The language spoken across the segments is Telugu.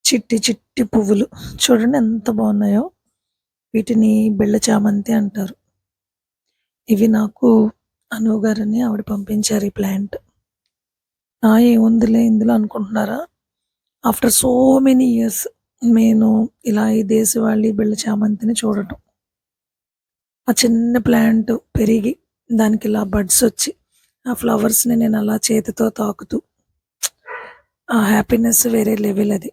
చిట్టి చిట్టి పువ్వులు చూడండి ఎంత బాగున్నాయో. వీటిని బిళ్ళ చామంతి అంటారు. ఇవి నాకు అను గారని ఆవిడ పంపించారు ఈ ప్లాంట్. ఏముందిలే ఇందులో అనుకుంటున్నారా? ఆఫ్టర్ సో మెనీ ఇయర్స్ నేను ఇలా ఈ దేశవాళీ బిళ్ళ చామంతిని చూడటం. ఆ చిన్న ప్లాంట్ పెరిగి దానికి ఇలా బడ్స్ వచ్చి ఆ ఫ్లవర్స్ని నేను అలా చేతితో తాకుతూ ఆ హ్యాపీనెస్ వేరే లెవెల్ అది.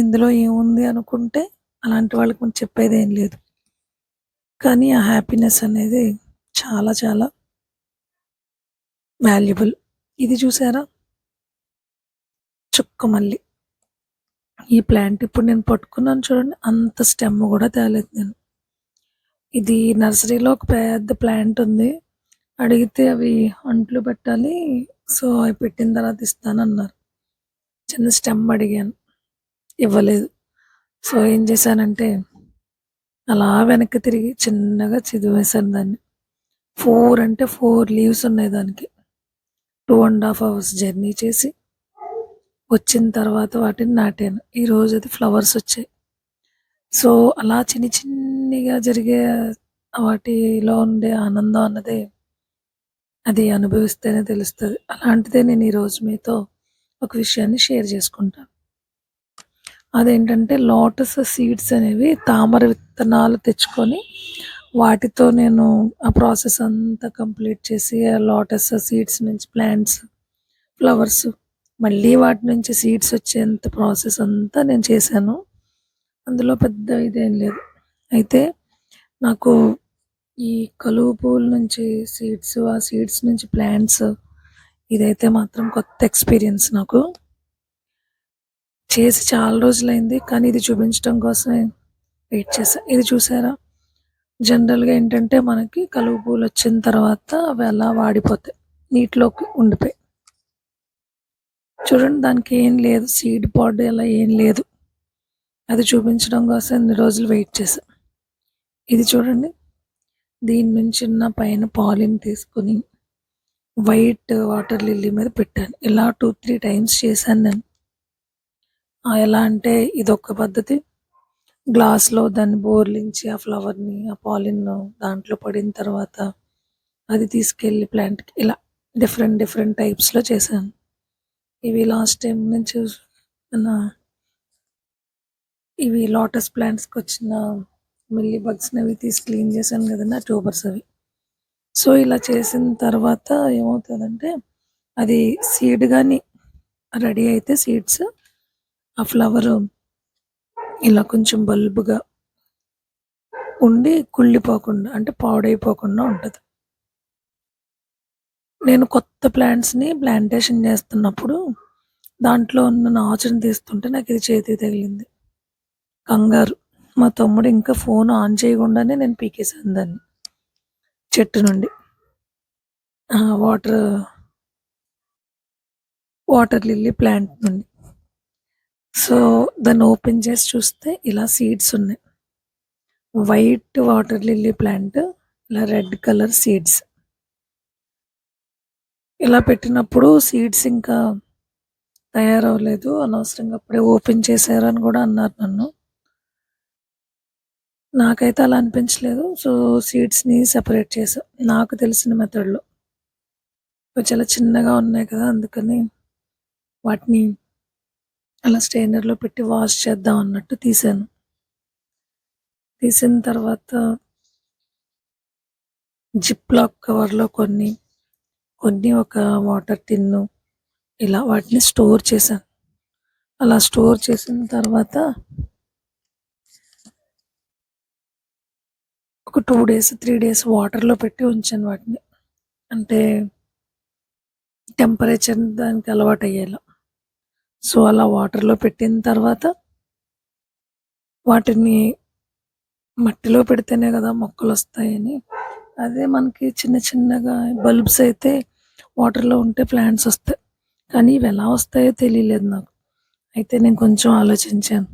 ఇందులో ఏముంది అనుకుంటే అలాంటి వాళ్ళకి మనం చెప్పేదేం లేదు. కానీ ఆ హ్యాపీనెస్ అనేది చాలా చాలా వాల్యుబుల్. ఇది చూసారా? చుక్కమల్లి. ఈ ప్లాంట్ ఇప్పుడు నేను పట్టుకున్నాను చూడండి. అంత స్టెమ్ కూడా తేలేదు నేను. ఇది నర్సరీలో ఒక పెద్ద ప్లాంట్ ఉంది. అడిగితే అవి అంట్లు పెట్టాలి. సో అవి పెట్టిన తర్వాత ఇస్తానన్నారు. చిన్న స్టెమ్ అడిగాను, ఇవ్వలేదు. సో ఏం చేశానంటే అలా వెనక్కి తిరిగి చిన్నగా చిదివేశాను దాన్ని. 4 అంటే 4 లీవ్స్ ఉన్నాయి దానికి. 2.5 hours జర్నీ చేసి వచ్చిన తర్వాత వాటిని నాటాను. ఈరోజు అది ఫ్లవర్స్ వచ్చాయి. సో అలా చిన్ని చిన్నిగా జరిగే వాటిలో ఉండే ఆనందం అన్నది అది అనుభవిస్తేనే తెలుస్తుంది. అలాంటిదే నేను ఈరోజు మీతో ఒక విషయాన్ని షేర్ చేసుకుంటాను. అదేంటంటే లోటస్ సీడ్స్ అనేవి తామర విత్తనాలు తెచ్చుకొని వాటితో నేను ఆ ప్రాసెస్ అంతా కంప్లీట్ చేసి ఆ లోటస్ సీడ్స్ నుంచి ప్లాంట్స్, ఫ్లవర్స్, మళ్ళీ వాటి నుంచి సీడ్స్ వచ్చేంత ప్రాసెస్ అంతా నేను చేశాను. అందులో పెద్ద ఇదేం లేదు. అయితే నాకు ఈ కలువ పువ్వుల నుంచి సీడ్స్, ఆ సీడ్స్ నుంచి ప్లాంట్స్, ఇదైతే మాత్రం కొత్త ఎక్స్పీరియన్స్ నాకు. చేసి చాలా రోజులైంది. కానీ ఇది చూపించడం కోసమే వెయిట్ చేశా. ఇది చూసారా? జనరల్‌గా ఏంటంటే మనకి కలువ పువ్వులు వచ్చిన తర్వాత అవి అలా వాడిపోతాయి. నీటిలోకి ఉండిపోయి. చూడండి దానికి ఏం లేదు. సీడ్ పాడ్ అలా ఏం లేదు. అది చూపించడం కోసం ఇన్ని రోజులు వెయిట్ చేశా. ఇది చూడండి. దీని నుంచి ఉన్న పైన పాలిన్ తీసుకొని వైట్ వాటర్ లిల్లీ మీద పెట్టాను. ఇలా 2, 3 టైమ్స్ చేశాను నేను. ఎలా అంటే ఇదొక పద్ధతి. గ్లాస్‌లో దాన్ని బోర్లించి ఆ ఫ్లవర్‌ని, ఆ పాలిన్ దాంట్లో పడిన తర్వాత అది తీసుకెళ్ళి ప్లాంట్‌కి ఇలా డిఫరెంట్ డిఫరెంట్ టైప్స్‌లో చేశాను. ఇవి లాస్ట్ టైం నుంచి ఇవి లోటస్ ప్లాంట్స్‌కి వచ్చిన మిల్లీ బగ్స్‌ని అవి తీసి క్లీన్ చేశాను కదండీ! ఆ ట్యూబర్స్ అవి. సో ఇలా చేసిన తర్వాత ఏమవుతదంటే అది సీడ్ గాని రెడీ అయితే సీడ్స్, ఆ ఫ్లవరు ఇలా కొంచెం బల్బుగా ఉండి కుళ్ళిపోకుండా అంటే పాడైపోకుండా ఉంటది. నేను కొత్త ప్లాంట్స్‌ని ప్లాంటేషన్ చేస్తున్నప్పుడు దాంట్లో ఉన్న నాచుని తీస్తుంటే నాకిది చేతికి తగిలింది. కంగారు. మా తమ్ముడు ఇంకా ఫోన్ ఆన్ చేయకుండానే నేను పీకేసాను దాన్ని చెట్టు నుండి. ఆ! వాటర్ లిల్లీ ప్లాంట్ నుండి. సో దాన్ని ఓపెన్ చేసి చూస్తే ఇలా సీడ్స్ ఉన్నాయి. వైట్ వాటర్ లిల్లీ ప్లాంట్, ఇలా రెడ్ కలర్ సీడ్స్. ఇలా పెట్టినప్పుడు సీడ్స్ ఇంకా తయారవ్వలేదు. అనవసరంగా అప్పుడే ఓపెన్ చేశారు అని కూడా అన్నారు నన్ను. నాకైతే అలా అనిపించలేదు. సో సీడ్స్‌ని సెపరేట్ చేశా. నాకు తెలిసిన మెథడ్‌లో. ఇవి చాలా చిన్నగా ఉన్నాయి కదా! అందుకని వాటిని అలా స్ట్రెయినర్‌లో పెట్టి వాష్ చేద్దాం అన్నట్టు తీశాను. తీసిన తర్వాత జిప్‌లాక్ కవర్‌లో కొన్ని, కొన్ని ఒక వాటర్ టిన్ను ఇలా వాటిని స్టోర్ చేశాను. అలా స్టోర్ చేసిన తర్వాత ఒక 2 డేస్, 3 డేస్ వాటర్‌లో పెట్టి ఉంచాను వాటిని. అంటే టెంపరేచర్ దానికి అలవాటయ్యేలా. సో అలా వాటర్‌లో పెట్టిన తర్వాత వాటిని మట్టిలో పెడితేనే కదా మొక్కలొస్తాయని, అదే మనకి చిన్న చిన్నగా బల్బ్స్ అయితే వాటర్‌లో ఉంటే ప్లాంట్స్ వస్తాయి. కానీ ఇవి ఎలా వస్తాయో తెలియలేదు నాకు. అయితే నేను కొంచెం ఆలోచించాను.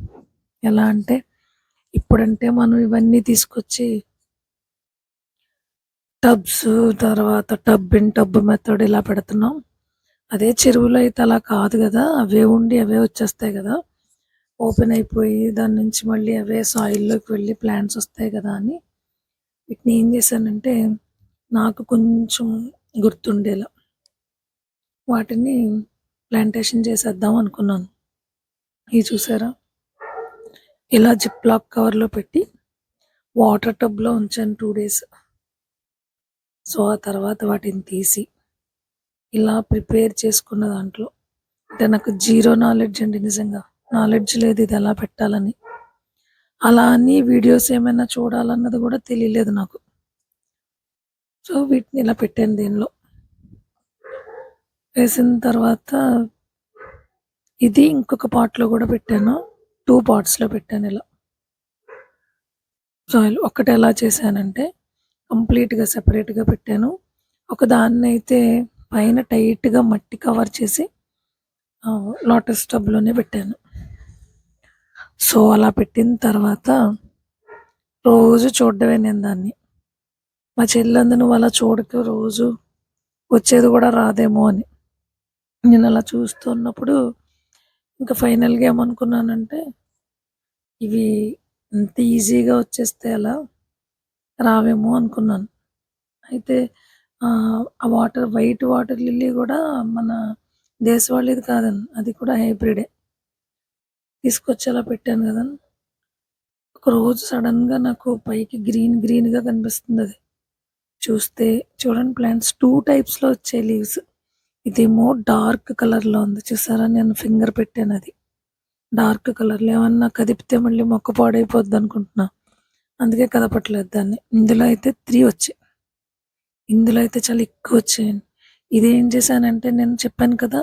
ఎలా అంటే ఇప్పుడంటే మనం ఇవన్నీ తీసుకొచ్చి టబ్స్, తర్వాత టబ్ ఇన్ టబ్ మెథడ్ ఇలా పెడుతున్నాం. అదే చెరువులో అయితే అలా కాదు గదా! అవే ఉండి అవే వచ్చేస్తాయి గదా! ఓపెన్ అయిపోయి దాని నుంచి మళ్ళీ అవే సాయిల్లోకి వెళ్ళి ప్లాంట్స్ వస్తాయి కదా అని వీటిని ఏం చేశానంటే నాకు కొంచెం గుర్తుండేలా వాటిని ప్లాంటేషన్ చేసేద్దాం అనుకున్నాను. ఇది చూసారా, ఇలా జిప్ లాక్ కవర్లో పెట్టి వాటర్ టబ్లో ఉంచాను 2 డేస్. సో ఆ తర్వాత వాటిని తీసి ఇలా ప్రిపేర్ చేసుకున్న దాంట్లో, అంటే నాకు జీరో నాలెడ్జ్ అండి, నిజంగా నాలెడ్జ్ లేదు ఇది ఎలా పెట్టాలని. అలా అని వీడియోస్ ఏమైనా చూడాలన్నది కూడా తెలియలేదు నాకు. సో వీటిని ఇలా పెట్టాను దీనిలో. వేసిన తర్వాత ఇది ఇంకొక పాట్లో కూడా పెట్టాను. 2 పాట్స్లో పెట్టాను ఇలా. సాయిల్ ఒకటి ఎలా చేశానంటే కంప్లీట్గా సెపరేట్గా పెట్టాను. ఒక దాన్నైతే పైన టైట్గా మట్టి కవర్ చేసి లోటస్ టబ్లోనే పెట్టాను. సో అలా పెట్టిన తర్వాత రోజు చూడడమే నేను దాన్ని. మా చెల్లంది నువ్వు అలా చూడకు, రోజు వచ్చేది కూడా రాదేమో అని. నేను అలా చూస్తున్నప్పుడు ఇంకా ఫైనల్గా ఏమనుకున్నానంటే ఇవి ఇంత ఈజీగా వచ్చేస్తే అలా రావేమో అనుకున్నాను. అయితే ఆ వైట్ వాటర్ లిల్లీ కూడా మన దేశవాళీది కాదండి, అది కూడా హైబ్రిడే. తీసుకొచ్చి అలా పెట్టాను కదా, ఒకరోజు సడన్గా నాకు పైకి గ్రీన్గా కనిపిస్తుంది. అది చూస్తే చూడండి, ప్లాంట్స్ 2 టైప్స్లో వచ్చాయి లీవ్స్. ఇదేమో డార్క్ కలర్లో ఉంది చూసారా, నేను ఫింగర్ పెట్టాను అది డార్క్ కలర్లో. ఏమన్నా కదిపితే మళ్ళీ మొక్క పాడైపోద్ది అనుకుంటున్నా, అందుకే కదపట్లేదు దాన్ని. ఇందులో అయితే 3 వచ్చాయి, ఇందులో అయితే చాలా ఎక్కువ వచ్చాయండి. ఇదేం చేశానంటే నేను చెప్పాను కదా,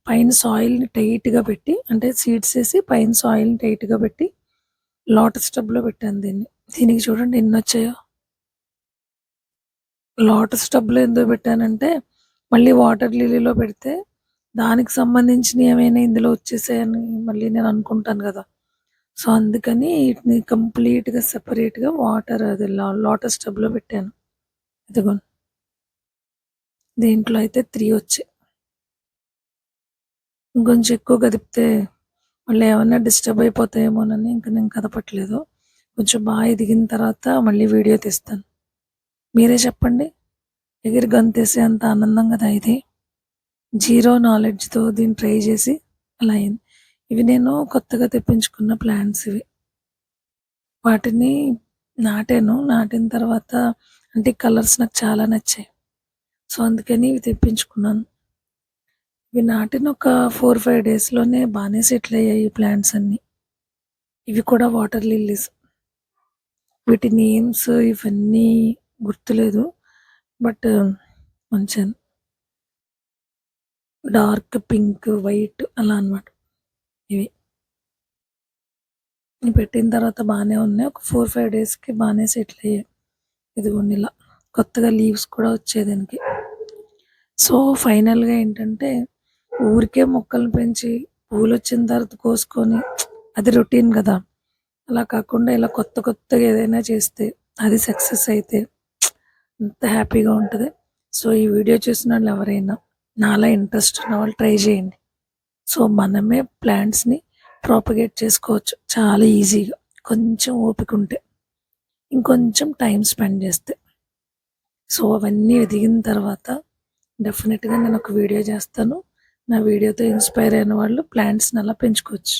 పైన సాయిల్ని టైట్గా పెట్టి, అంటే సీడ్స్ వేసి పైన సాయిల్ని టైట్గా పెట్టి లోటస్ టబ్లో పెట్టాను దీన్ని. దీనికి చూడండి ఎన్ని వచ్చాయో. లోటస్ టబ్లో ఎందుకు పెట్టానంటే మళ్ళీ వాటర్ లిలీలో పెడితే దానికి సంబంధించినవి ఏమైనా ఇందులో వచ్చేసాయని మళ్ళీ నేను అనుకుంటాను కదా. సో అందుకని వీటిని కంప్లీట్గా సెపరేట్గా వాటర్ అది లోటస్ టబ్లో పెట్టాను. ఇదిగోండి, దీంట్లో అయితే 3 వచ్చాయి. ఇంకొంచెం ఎక్కువ కదిపితే మళ్ళీ ఏమన్నా డిస్టర్బ్ అయిపోతాయేమోనని ఇంకా నేను కదపట్లేదు. కొంచెం బాగా ఎదిగిన తర్వాత మళ్ళీ వీడియో తీస్తాను. మీరే చెప్పండి, ఎగిరి గంతేసే అంత ఆనందం కదా ఇది. జీరో నాలెడ్జ్తో దీన్ని ట్రై చేసి అలా అయింది. ఇవి నేను కొత్తగా తెప్పించుకున్న ప్లాంట్స్ ఇవి. వాటిని నాటిన తర్వాత అంటే కలర్స్ నాకు చాలా నచ్చాయి. సో అందుకని ఇవి తెప్పించుకున్నాను. ఇవి నాటిన ఒక 4-5 డేస్లోనే బాగానే సెటిల్ అయ్యాయి ప్లాంట్స్ అన్నీ. ఇవి కూడా వాటర్ లిల్లీస్. వీటి నేమ్స్ ఇవన్నీ గుర్తులేదు, బట్ ఉంచాను. డార్క్ పింక్, వైట్ అలా అనమాట. ఇవి పెట్టిన తర్వాత బాగానే ఉన్నాయి. ఒక 4-5 డేస్కి బాగానే సెటిల్ అయ్యాయి. ఇదిగోండి ఇలా కొత్తగా లీవ్స్ కూడా వచ్చాయి దానికి. సో ఫైనల్గా ఏంటంటే ఊరికే మొక్కలు పెంచి పూలు వచ్చిన తర్వాత కోసుకొని అది రొటీన్ కదా. అలా కాకుండా ఇలా కొత్తగా ఏదైనా చేస్తే అది సక్సెస్ అయితే అంత హ్యాపీగా ఉంటుంది. సో ఈ వీడియో చూసిన వాళ్ళు ఎవరైనా నాలా ఇంట్రెస్ట్ ఉన్న వాళ్ళు ట్రై చేయండి. సో మనమే ప్లాంట్స్ని ప్రాపగేట్ చేసుకోవచ్చు చాలా ఈజీగా, కొంచెం ఓపిక ఉంటే, ఇంకొంచెం టైం స్పెండ్ చేస్తే. సో అవన్నీ ఎదిగిన తర్వాత డెఫినెట్గా నేను ఒక వీడియో చేస్తాను. నా వీడియోతో ఇన్స్పైర్ అయిన వాళ్ళు ప్లాంట్స్ని అలా పెంచుకోవచ్చు.